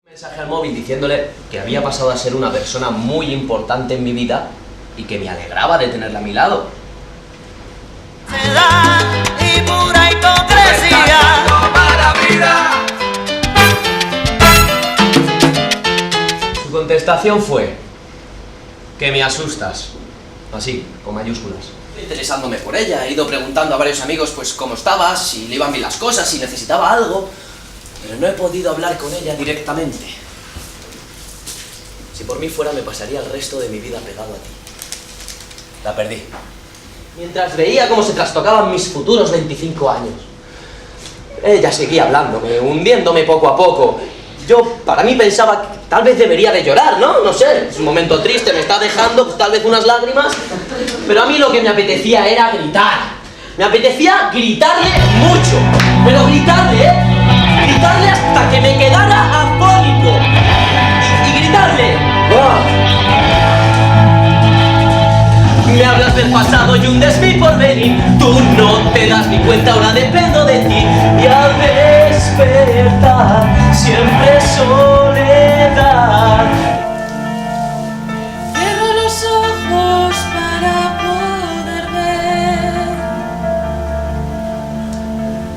Mensaje al móvil diciéndole que había pasado a ser una persona muy importante en mi vida y que me alegraba de tenerla a mi lado. Y pura hipocresía. Su contestación fue: que me asustas. Así, con mayúsculas. Interesándome por ella, he ido preguntando a varios amigos pues cómo estaba, si le iban bien las cosas, si necesitaba algo, pero no he podido hablar con ella directamente. Si por mí fuera me pasaría el resto de mi vida pegado a ti. La perdí. Mientras veía cómo se trastocaban mis futuros 25 años. Ella seguía hablándome, hundiéndome poco a poco. Yo, para mí, pensaba que tal vez debería de llorar, ¿no? No sé, es un momento triste, me está dejando tal vez unas lágrimas. Pero a mí lo que me apetecía era gritar. Me apetecía gritarle mucho. Pero gritarle, gritarle hasta que me quedara afónico. Y gritarle. Me hablas del pasado y hundes mi porvenir. Tú no te das ni cuenta, ahora dependo de ti. Y al despertar, siempre soledad. Cierro los ojos para poder ver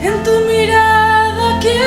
en tu mirada que